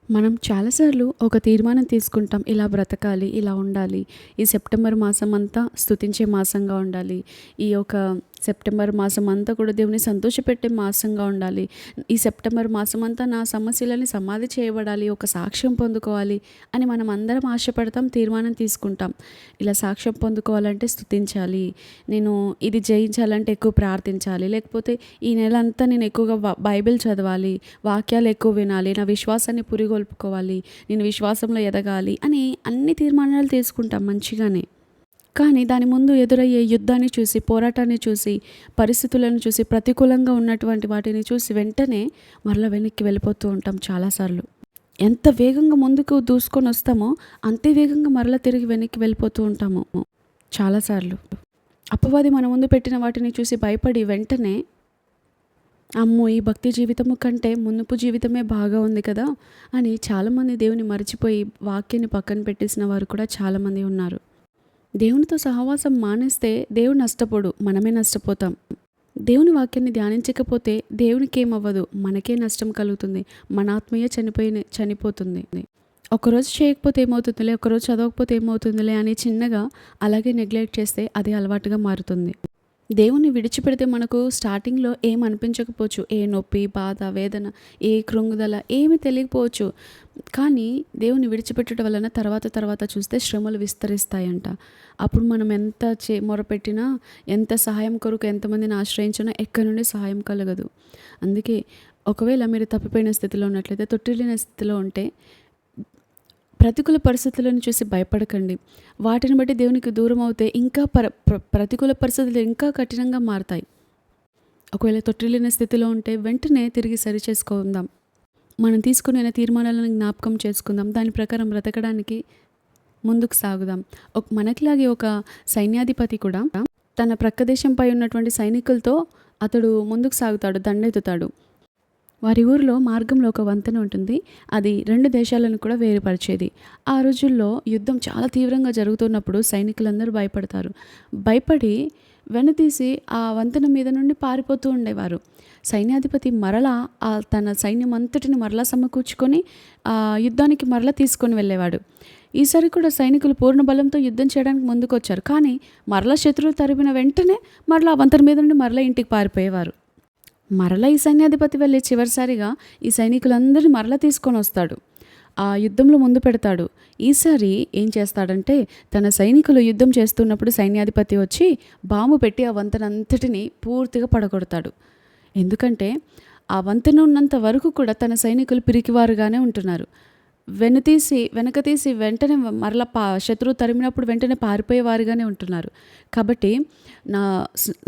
మనం చాలాసార్లు ఒక తీర్మానం తీసుకుంటాం. ఇలా బ్రతకాలి, ఇలా ఉండాలి. ఈ సెప్టెంబర్ మాసం అంతా స్తుతించే మాసంగా ఉండాలి. ఈ యొక్క సెప్టెంబర్ మాసం అంతా కూడా దేవుని సంతోషపెట్టే మాసంగా ఉండాలి. ఈ సెప్టెంబర్ మాసం అంతా నా సమస్యలని సమాధి చేయబడాలి, ఒక సాక్ష్యం పొందుకోవాలి అని మనం అందరం ఆశపడతాం, తీర్మానం తీసుకుంటాం. ఇలా సాక్ష్యం పొందుకోవాలంటే స్తుతించాలి, నేను ఇది జయించాలంటే ఎక్కువ ప్రార్థించాలి, లేకపోతే ఈ నెల అంతా నేను ఎక్కువగా బైబిల్ చదవాలి, వాక్యాలు ఎక్కువ వినాలి, నా విశ్వాసాన్ని పురిగొల్పుకోవాలి, నేను విశ్వాసంలో ఎదగాలి అని అన్ని తీర్మానాలు తీసుకుంటాం మంచిగానే. కానీ దాని ముందు ఎదురయ్యే యుద్ధాన్ని చూసి, పోరాటాన్ని చూసి, పరిస్థితులను చూసి, ప్రతికూలంగా ఉన్నటువంటి వాటిని చూసి వెంటనే మరలా వెనక్కి వెళ్ళిపోతూ ఉంటాం చాలాసార్లు. ఎంత వేగంగా ముందుకు దూసుకొని వస్తామో అంతే వేగంగా మరలా తిరిగి వెనక్కి వెళ్ళిపోతూ ఉంటాము చాలాసార్లు. అపవాది మన ముందు పెట్టిన వాటిని చూసి భయపడి వెంటనే అమ్మో, ఈ భక్తి జీవితము కంటే మునుపు జీవితమే బాగా ఉంది కదా అని చాలామంది దేవుని మర్చిపోయి వాక్యాన్ని పక్కన పెట్టేసిన వారు కూడా చాలామంది ఉన్నారు. దేవునితో సహవాసం మానేస్తే దేవుడు నష్టపోడు, మనమే నష్టపోతాం. దేవుని వాక్యాన్ని ధ్యానించకపోతే దేవునికి ఏమవ్వదు, మనకే నష్టం కలుగుతుంది, మన ఆత్మీయ చనిపోతుంది. ఒకరోజు చేయకపోతే ఏమవుతుందిలే, ఒకరోజు చదవకపోతే ఏమవుతుందిలే అని చిన్నగా అలాగే నెగ్లెక్ట్ చేస్తే అది అలవాటుగా మారుతుంది. దేవుణ్ణి విడిచిపెడితే మనకు స్టార్టింగ్లో ఏం అనిపించకపోవచ్చు, ఏ నొప్పి, బాధ, వేదన, ఏ కృంగుదల ఏమి తెలియకపోవచ్చు. కానీ దేవుని విడిచిపెట్టడం వలన తర్వాత చూస్తే శ్రమలు విస్తరిస్తాయంట. అప్పుడు మనం ఎంత మొరపెట్టినా, ఎంత సహాయం కొరకు ఎంతమందిని ఆశ్రయించినా ఎక్కడి నుండి సహాయం కలగదు. అందుకే ఒకవేళ మీరు తప్పిపోయిన స్థితిలో ఉన్నట్లయితే, తొట్టిల్లిన స్థితిలో ఉంటే ప్రతికూల పరిస్థితులను చూసి భయపడకండి. వాటిని బట్టి దేవునికి దూరం అవుతే ఇంకా ప్రతికూల పరిస్థితులు ఇంకా కఠినంగా మారతాయి. ఒకవేళ తొట్టిల్లిన స్థితిలో ఉంటే వెంటనే తిరిగి సరి చేసుకుందాం. మనం తీసుకునే తీర్మానాలను జ్ఞాపకం చేసుకుందాం. దాని ప్రకారం బ్రతకడానికి ముందుకు సాగుదాం. మనకిలాగే ఒక సైన్యాధిపతి కూడా తన ప్రక్క దేశంపై ఉన్నటువంటి సైనికులతో అతడు ముందుకు సాగుతాడు, దండెత్తుతాడు. వారి ఊరిలో మార్గంలో ఒక వంతెన ఉంటుంది. అది 2 దేశాలను కూడా వేరుపరిచేది. ఆ రోజుల్లో యుద్ధం చాలా తీవ్రంగా జరుగుతున్నప్పుడు సైనికులందరూ భయపడతారు. భయపడి వెనుతీసి ఆ వంతెన మీద నుండి పారిపోతూ ఉండేవారు. సైన్యాధిపతి మరలా తన సైన్యం అంతటిని మరలా సమకూర్చుకొని యుద్ధానికి మరలా తీసుకొని వెళ్ళేవాడు. ఈసారి కూడా సైనికులు పూర్ణ బలంతో యుద్ధం చేయడానికి ముందుకొచ్చారు. కానీ మరలా శత్రువులు తరిమిన వెంటనే మరలా ఆ వంతెన మీద నుండి మరలా ఇంటికి పారిపోయేవారు. మరలా ఈ సైన్యాధిపతి వెళ్ళి చివరిసారిగా ఈ సైనికులందరినీ మరలా తీసుకొని వస్తాడు. ఆ యుద్ధంలో ముందు పెడతాడు. ఈసారి ఏం చేస్తాడంటే, తన సైనికులు యుద్ధం చేస్తున్నప్పుడు సైన్యాధిపతి వచ్చి బాంబు పెట్టి ఆ వంతెనంతటిని పూర్తిగా పడగొడతాడు. ఎందుకంటే ఆ వంతెన ఉన్నంత వరకు కూడా తన సైనికులు పిరికివారుగానే ఉంటున్నారు. వెనక తీసి వెంటనే మరలా శత్రువు తరిమినప్పుడు వెంటనే పారిపోయేవారుగానే ఉంటున్నారు. కాబట్టి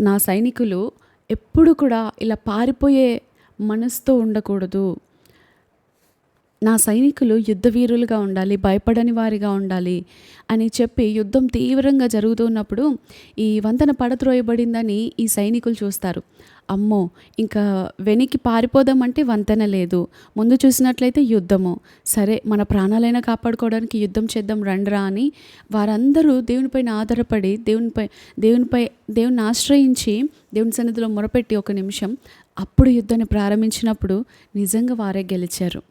నా సైనికులు ఎప్పుడు కూడా ఇలా పారిపోయే మనసుతో ఉండకూడదు. నా సైనికులు యుద్ధవీరులుగా ఉండాలి, భయపడని వారిగా ఉండాలి అని చెప్పి యుద్ధం తీవ్రంగా జరుగుతున్నప్పుడు ఈ వంతెన పడత్రోయబడిందని ఈ సైనికులు చూస్తారు. అమ్మో, ఇంకా వెనక్కి పారిపోదామంటే వంతెన లేదు, ముందు చూసినట్లయితే యుద్ధము, సరే మన ప్రాణాలైనా కాపాడుకోవడానికి యుద్ధం చేద్దాం రండ్రా అని వారందరూ దేవునిపైన ఆధారపడి దేవుని ఆశ్రయించి దేవుని సన్నిధిలో మొరపెట్టి ఒక నిమిషం అప్పుడు యుద్ధాన్ని ప్రారంభించినప్పుడు నిజంగా వారే గెలిచారు.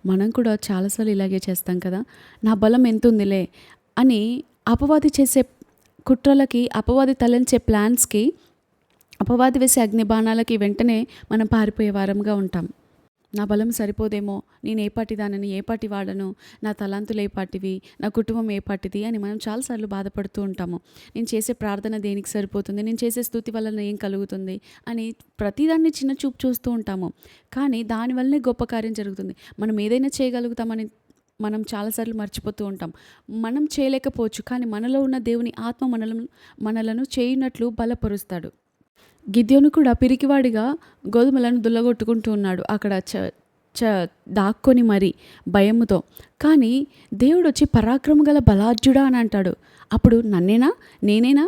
మనం కూడా చాలాసార్లు ఇలాగే చేస్తాం కదా, నా బలం ఎంతుందిలే అని అపవాది చేసే కుట్రలకి, అపవాది తలంచే ప్లాన్స్కి, అపవాది వేసే అగ్నిబాణాలకి వెంటనే మనం పారిపోయే వారంగా ఉంటాం. నా బలం సరిపోదేమో, నేను ఏ పాటి దానని, ఏ పాటి వాడను, నా తలాంతులు ఏ పాటివి, నా కుటుంబం ఏ పాటిది అని మనం చాలాసార్లు బాధపడుతూ ఉంటాము. నేను చేసే ప్రార్థన దేనికి సరిపోతుంది, నేను చేసే స్తుతి వలన ఏం కలుగుతుంది అని ప్రతిదాన్ని చిన్న చూపు చూస్తూ ఉంటాము. కానీ దానివల్లనే గొప్ప కార్యం జరుగుతుంది. మనం ఏదైనా చేయగలుగుతామని మనం చాలాసార్లు మర్చిపోతూ ఉంటాం. మనం చేయలేకపోవచ్చు, కానీ మనలో ఉన్న దేవుని ఆత్మ మనలను చేయనట్లు బలపరుస్తాడు. గిద్యోను కూడా పిరికివాడిగా గోధుమలను దుల్లగొట్టుకుంటూ ఉన్నాడు అక్కడ దాక్కొని మరి భయముతో. కానీ దేవుడు వచ్చి పరాక్రమ గల బలార్జుడా అని అంటాడు. అప్పుడు నేనేనా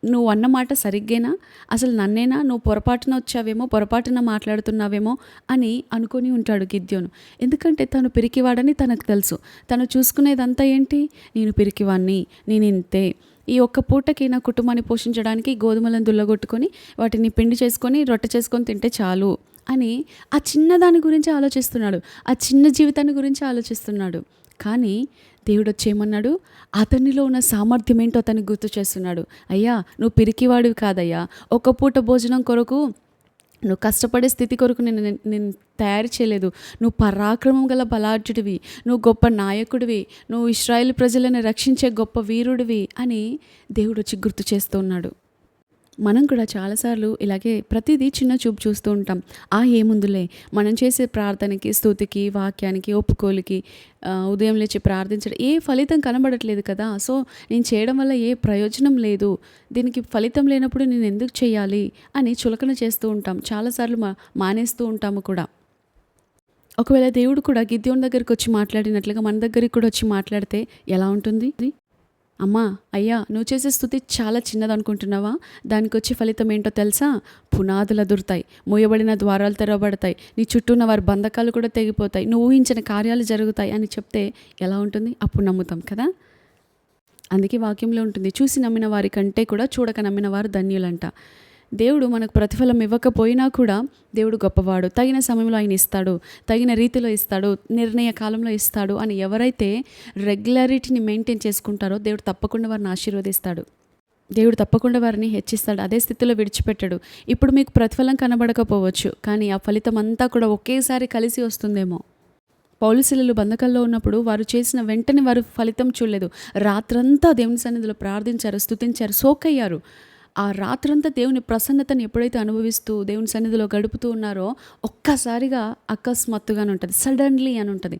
నువ్వు అన్నమాట సరిగ్గేనా, అసలు నన్నేనా, నువ్వు పొరపాటున వచ్చావేమో, పొరపాటున మాట్లాడుతున్నావేమో అని అనుకొని ఉంటాడు గిద్యోను. ఎందుకంటే తను పిరికివాడని తనకు తెలుసు. తను చూసుకునేదంతా ఏంటి, నేను పిరికివాణ్ణి, నేను ఇంతే, ఈ ఒక్క పూటకి నా కుటుంబాన్ని పోషించడానికి గోధుమలను దుల్లగొట్టుకొని వాటిని పిండి చేసుకొని రొట్టె చేసుకొని తింటే చాలు అని ఆ చిన్నదాని గురించి ఆలోచిస్తున్నాడు. ఆ చిన్న జీవితాన్ని గురించి ఆలోచిస్తున్నాడు. కానీ దేవుడొచ్చి ఏమన్నాడు? అతనిలో ఉన్న సామర్థ్యం ఏంటో అతనికి గుర్తు చేస్తున్నాడు. అయ్యా, నువ్వు పిరికివాడివి కాదయ్యా. ఒక పూట భోజనం కొరకు నువ్వు కష్టపడే స్థితి కొరకు నేను తయారు చేయలేదు. నువ్వు పరాక్రమం గల బలాఢ్యుడివి, నువ్వు గొప్ప నాయకుడివి, నువ్వు ఇశ్రాయేలు ప్రజలను రక్షించే గొప్ప వీరుడివి అని దేవుడు వచ్చి గుర్తు చేస్తూ ఉన్నాడు. మనం కూడా చాలాసార్లు ఇలాగే ప్రతిదీ చిన్న చూపు చూస్తూ ఉంటాం. ఏముందులే, మనం చేసే ప్రార్థనకి, స్తుతికి, వాక్యానికి, ఒప్పుకోలుకి, ఉదయం లేచి ప్రార్థించడం ఏ ఫలితం కనబడట్లేదు కదా. సో నేను చేయడం వల్ల ఏ ప్రయోజనం లేదు, దీనికి ఫలితం లేనప్పుడు నేను ఎందుకు చేయాలి అని చులకన చేస్తూ ఉంటాం. చాలాసార్లు మానేస్తూ ఉంటాము కూడా. ఒకవేళ దేవుడు కూడా గిద్యోను దగ్గరికి వచ్చి మాట్లాడినట్లుగా మన దగ్గరికి కూడా వచ్చి మాట్లాడితే ఎలా ఉంటుంది? అమ్మా, అయ్యా, నువ్వు చేసే స్తుతి చాలా చిన్నదనుకుంటున్నావా? దానికి వచ్చే ఫలితం ఏంటో తెలుసా? పునాదులు అదురుతాయి, మూయబడిన ద్వారాలు తెరవబడతాయి, నీ చుట్టూ ఉన్న వారి బంధకాలు కూడా తెగిపోతాయి, నువ్వు ఊహించిన కార్యాలు జరుగుతాయి అని చెప్తే ఎలా ఉంటుంది? అప్పుడు నమ్ముతాం కదా. అందుకే వాక్యంలో ఉంటుంది, చూసి నమ్మిన వారి కంటే కూడా చూడక నమ్మిన వారు ధన్యులంట. దేవుడు మనకు ప్రతిఫలం ఇవ్వకపోయినా కూడా దేవుడు గొప్పవాడు. తగిన సమయంలో ఆయన ఇస్తాడు, తగిన రీతిలో ఇస్తాడు, నిర్ణయ కాలంలో ఇస్తాడు అని ఎవరైతే రెగ్యులారిటీని మెయింటైన్ చేసుకుంటారో దేవుడు తప్పకుండా వారిని ఆశీర్వదిస్తాడు. దేవుడు తప్పకుండా వారిని హెచ్చిస్తాడు. అదే స్థితిలో విడిచిపెట్టాడు. ఇప్పుడు మీకు ప్రతిఫలం కనబడకపోవచ్చు, కానీ ఆ ఫలితం అంతా కూడా ఒకేసారి కలిసి వస్తుందేమో. పౌలు శీలలు బంధకాల్లో ఉన్నప్పుడు వారు చేసిన వెంటనే వారు ఫలితం చూడలేదు. రాత్రంతా దేవుని సన్నిధిలో ప్రార్థించారు, స్తుతించారు, సోకయ్యారు. ఆ రాత్రంతా దేవుని ప్రసన్నతను ఎప్పుడైతే అనుభవిస్తూ దేవుని సన్నిధిలో గడుపుతూ ఉన్నారో ఒక్కసారిగా అకస్మాత్తుగానే ఉంటుంది, సడన్లీ అని ఉంటుంది.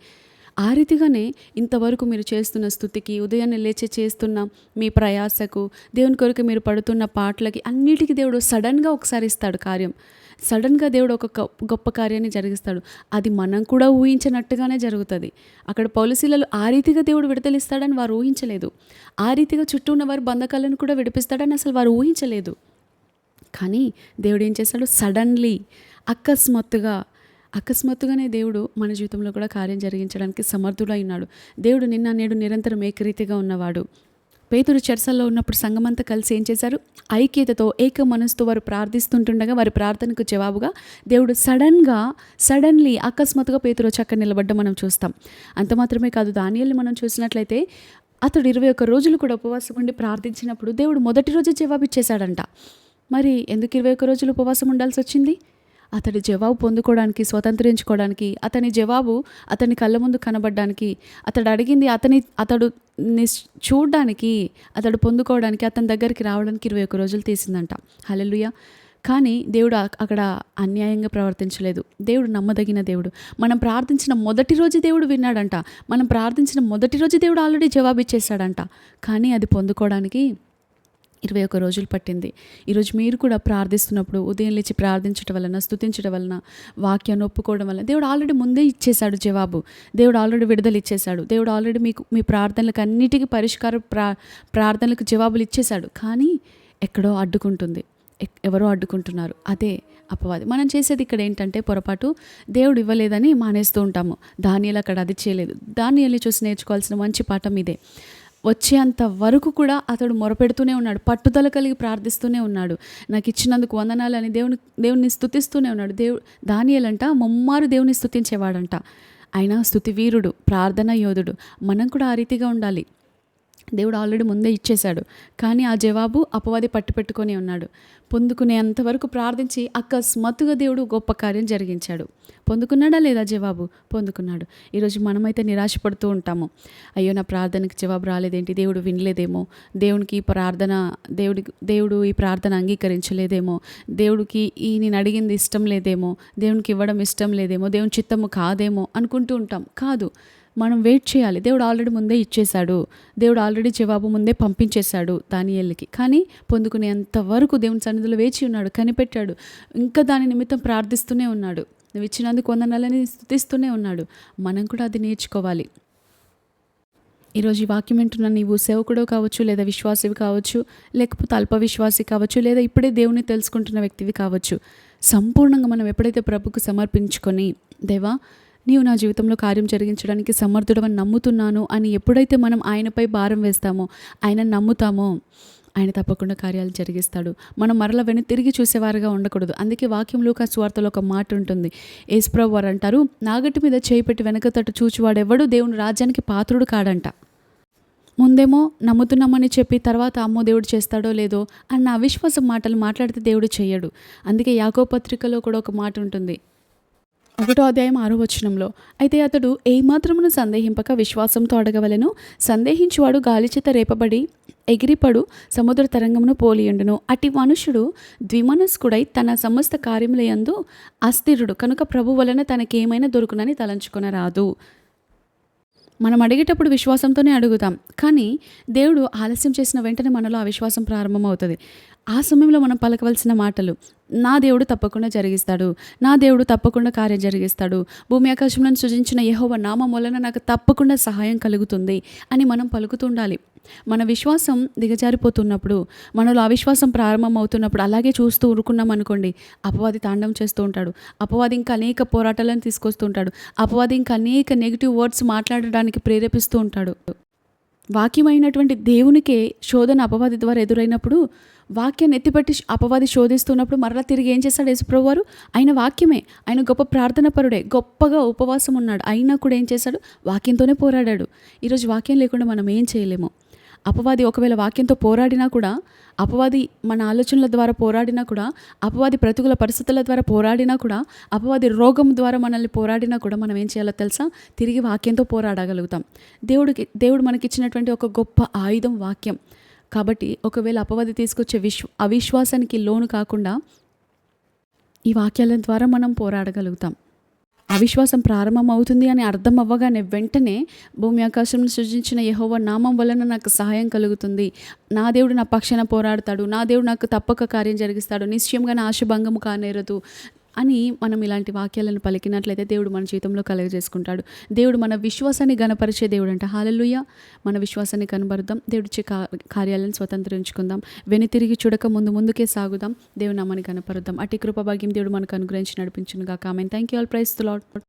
ఆ రీతిగానే ఇంతవరకు మీరు చేస్తున్న స్తుతికి, ఉదయాన్నే లేచి చేస్తున్న మీ ప్రయాసకు, దేవుని కొరకు మీరు పడుతున్న పాటలకి అన్నిటికీ దేవుడు సడన్గా ఒకసారి ఇస్తాడు కార్యం. సడన్గా దేవుడు ఒక గొప్ప కార్యాన్ని జరిగిస్తాడు. అది మనం కూడా ఊహించినట్టుగానే జరుగుతుంది. అక్కడ పౌలు శీలలు ఆ రీతిగా దేవుడు విడుదలిస్తాడని వారు ఊహించలేదు. ఆ రీతిగా చుట్టూ ఉన్న వారి బంధకాలను కూడా విడిపిస్తాడని అసలు వారు ఊహించలేదు. కానీ దేవుడు ఏం చేస్తాడు? సడన్లీ, అకస్మాత్తుగానే దేవుడు మన జీవితంలో కూడా కార్యం జరిగించడానికి సమర్థుడై ఉన్నాడు. దేవుడు నిన్న నేడు నిరంతరం ఏకరీతిగా ఉన్నవాడు. పేతురు చెరసల్లో ఉన్నప్పుడు సంఘమంతా కలిసి ఏం చేశారు? ఐక్యతతో, ఏక మనసుతో వారు ప్రార్థిస్తుంటుండగా వారి ప్రార్థనకు జవాబుగా దేవుడు సడన్లీ అకస్మాత్తుగా పేతురు వచ్చి అక్కడ నిలబడ్డం మనం చూస్తాం. అంత మాత్రమే కాదు, దానియేలుని మనం చూసినట్లయితే అతడు 21 రోజులు కూడా ఉపవాసం ఉండి ప్రార్థించినప్పుడు దేవుడు మొదటి రోజు జవాబు ఇచ్చేశాడంట. మరి ఎందుకు 21 రోజులు ఉపవాసం ఉండాల్సి వచ్చింది? అతడి జవాబు పొందుకోవడానికి, స్వతంత్రించుకోవడానికి, అతని జవాబు అతని కళ్ళ ముందు కనబడడానికి, అతడు అడిగింది అతడు చూడడానికి, అతడు పొందుకోవడానికి, అతని దగ్గరికి రావడానికి 21 రోజులు తీసిందంట. హల్లెలూయా. కానీ దేవుడు అక్కడ అన్యాయంగా ప్రవర్తించలేదు. దేవుడు నమ్మదగిన దేవుడు. మనం ప్రార్థించిన మొదటి రోజు దేవుడు విన్నాడంట. మనం ప్రార్థించిన మొదటి రోజు దేవుడు ఆల్రెడీ జవాబు ఇచ్చేసాడంట. కానీ అది పొందుకోవడానికి 21 రోజులు పట్టింది. ఈరోజు మీరు కూడా ప్రార్థిస్తున్నప్పుడు ఉదయం లేచి ప్రార్థించడం వలన, స్తుతించడం వలన, వాక్యాన్ని ఒప్పుకోవడం వలన దేవుడు ఆల్రెడీ ముందే ఇచ్చేశాడు జవాబు. దేవుడు ఆల్రెడీ విడుదల ఇచ్చేశాడు. దేవుడు ఆల్రెడీ మీకు మీ ప్రార్థనలకు అన్నిటికీ ప్రార్థనలకు జవాబులు ఇచ్చేశాడు. కానీ ఎక్కడో అడ్డుకుంటుంది, ఎవరో అడ్డుకుంటున్నారు. అదే అపవాది. మనం చేసేది ఇక్కడ ఏంటంటే పొరపాటు, దేవుడు ఇవ్వలేదని మానేస్తూ ఉంటాము. దానియేలు అక్కడ అది చేయలేదు. దానియేలుని చూసి నేర్చుకోవాల్సిన మంచి పాఠం ఇదే. వచ్చేంత వరకు కూడా అతడు మొరపెడుతూనే ఉన్నాడు, పట్టుదల కలిగి ప్రార్థిస్తూనే ఉన్నాడు. నాకు ఇచ్చినందుకు వందనాలు అని దేవుని స్తుతిస్తూనే ఉన్నాడు. దానియేలంట ముమ్మారు దేవుని స్తుతించేవాడంట. ఆయన స్తుతి వీరుడు, ప్రార్థన యోధుడు. మనం కూడా ఆ రీతిగా ఉండాలి. దేవుడు ఆల్రెడీ ముందే ఇచ్చేశాడు. కానీ ఆ జవాబు అపవాది పట్టుపెట్టుకొని ఉన్నాడు. పొందుకునేంతవరకు ప్రార్థించి అకస్మాత్తుగా దేవుడు గొప్ప కార్యం జరిగించాడు. పొందుకున్నాడా లేదా జవాబు? పొందుకున్నాడు. ఈరోజు మనమైతే నిరాశపడుతూ ఉంటాము. అయ్యో, నా ప్రార్థనకి జవాబు రాలేదేంటి, దేవుడు వినలేదేమో, దేవుడు ఈ ప్రార్థన అంగీకరించలేదేమో, దేవుడికి నేను అడిగింది ఇష్టం లేదేమో, దేవునికి ఇవ్వడం ఇష్టం లేదేమో, దేవుని చిత్తము కాదేమో అనుకుంటూ ఉంటాం. కాదు, మనం వెయిట్ చేయాలి. దేవుడు ఆల్రెడీ ముందే ఇచ్చేశాడు. దేవుడు ఆల్రెడీ జవాబు ముందే పంపించేశాడు దానియేలుకి. కానీ పొందుకునేంత వరకు దేవుని సన్నిధిలో వేచి ఉన్నాడు, కనిపెట్టాడు. ఇంకా దాని నిమిత్తం ప్రార్థిస్తూనే ఉన్నాడు. నువ్వు ఇచ్చినందుకు వందనాలని స్తుతిస్తూనే ఉన్నాడు. మనం కూడా అది నేర్చుకోవాలి. ఈరోజు ఈ వాక్యం వింటున్న నీవు సేవకుడు కావచ్చు, లేదా విశ్వాసివి కావచ్చు, లేకపోతే అల్ప విశ్వాసి కావచ్చు, లేదా ఇప్పుడే దేవుని తెలుసుకుంటున్న వ్యక్తివి కావచ్చు. సంపూర్ణంగా మనం ఎప్పుడైతే ప్రభుకు సమర్పించుకొని, దేవా నీవు నా జీవితంలో కార్యం జరిగించడానికి సమర్థుడవని నమ్ముతున్నాను అని ఎప్పుడైతే మనం ఆయనపై భారం వేస్తామో, ఆయన నమ్ముతామో, ఆయన తప్పకుండా కార్యాలు జరిగిస్తాడు. మనం మరల వెనుతిరిగి చూసేవారుగా ఉండకూడదు. అందుకే వాక్యం లూకాసు సువార్తలో ఒక మాట ఉంటుంది. యేసుప్రభు వారు అంటారు, నాగటి మీద చేయి పెట్టి వెనక తట్టు చూచువాడెవడు దేవుని రాజ్యానికి పాత్రుడు కాడంట. ముందేమో నమ్ముతున్నామని చెప్పి తర్వాత అమ్మో దేవుడు చేస్తాడో లేదో అన్న అవిశ్వాసం మాటలు మాట్లాడితే దేవుడు చెయ్యడు. అందుకే యాకోబు పత్రికలో కూడా ఒక మాట ఉంటుంది, 1వ అధ్యాయం 6వ వచనంలో, అయితే అతడు ఏమాత్రమును సందేహింపక విశ్వాసంతో అడగవలెను, సందేహించువాడు గాలిచేత రేపబడి ఎగిరిపడు సముద్ర తరంగమును పోలియుండును. అట్టి మనుషుడు ద్విమనస్కుడై తన సమస్త కార్యములయందు అస్థిరుడు కనుక ప్రభు వలన తనకేమైనా దొరుకునని తలంచుకొనరాదు. మనం అడిగేటప్పుడు విశ్వాసంతోనే అడుగుతాం, కానీ దేవుడు ఆలస్యం చేసిన వెంటనే మనలో అవిశ్వాసం ప్రారంభమవుతుంది. ఆ సమయంలో మనం పలకవలసిన మాటలు, నా దేవుడు తప్పకుండా జరిగిస్తాడు, నా దేవుడు తప్పకుండా కార్యం జరిగిస్తాడు, భూమి ఆకాశములను సృజించిన యెహోవా నామం వలన నాకు తప్పకుండా సహాయం కలుగుతుంది అని మనం పలుకుతుండాలి. మన విశ్వాసం దిగజారిపోతున్నప్పుడు, మనలో అవిశ్వాసం ప్రారంభమవుతున్నప్పుడు అలాగే చూస్తూ ఊరుకున్నాం అనుకోండి, అపవాది తాండవం చేస్తూ ఉంటాడు. అపవాది ఇంకా అనేక పోరాటాలను తీసుకొస్తూ ఉంటాడు. అపవాది ఇంకా అనేక నెగిటివ్ వర్డ్స్ మాట్లాడడానికి ప్రేరేపిస్తూ ఉంటాడు. వాక్యమైనటువంటి దేవునికే శోధన అపవాది ద్వారా ఎదురైనప్పుడు, వాక్యాన్ని ఎత్తిపట్టి అపవాది శోధిస్తున్నప్పుడు మరలా తిరిగి ఏం చేశాడు యేసుప్రభు వారు? ఆయన వాక్యమే, ఆయన గొప్ప ప్రార్థన పరుడే, గొప్పగా ఉపవాసం ఉన్నాడు. అయినా కూడా ఏం చేశాడు? వాక్యంతోనే పోరాడాడు. ఈరోజు వాక్యం లేకుండా మనం ఏం చేయలేము. అపవాది ఒకవేళ వాక్యంతో పోరాడినా కూడా, అపవాది మన ఆలోచనల ద్వారా పోరాడినా కూడా, అపవాది ప్రతికూల పరిస్థితుల ద్వారా పోరాడినా కూడా, అపవాది రోగం ద్వారా మనల్ని పోరాడినా కూడా మనం ఏం చేయాలో తెలుసా? తిరిగి వాక్యంతో పోరాడగలుగుతాం. దేవుడు మనకిచ్చినటువంటి ఒక గొప్ప ఆయుధం వాక్యం. కాబట్టి ఒకవేళ అపవాది తీసుకొచ్చే అవిశ్వాసానికి లోను కాకుండా ఈ వాక్యాల ద్వారా మనం పోరాడగలుగుతాం. అవిశ్వాసం ప్రారంభం అవుతుంది అని అర్థం అవ్వగానే వెంటనే భూమి ఆకాశం సృజించిన యెహోవా నామం వలన నాకు సహాయం కలుగుతుంది, నా దేవుడు నా పక్షాన పోరాడతాడు, నా దేవుడు నాకు తప్పక కార్యం జరిగిస్తాడు, నిశ్చయంగా నా ఆశభంగము కానేరదు అని మనం ఇలాంటి వాక్యాలను పలికినట్లయితే దేవుడు మన జీవితంలో కలుగజేసుకుంటాడు. దేవుడు మన విశ్వాసాన్ని గణపరిచే దేవుడు అంట. హల్లెలూయా. మన విశ్వాసాన్ని కనబరుద్దాం, దేవుడిచ్చే కార్యాలను స్వతంత్రించుకుందాం, వెనుతిరిగి చూడక ముందుకే సాగుదాం, దేవుని నామాన్ని కనపరుద్దాం. అట్టి కృపభాగ్యం దేవుడు మనకు అనుగ్రహించి నడిపించును గాక. Amen. Thank you all. Praise the lord.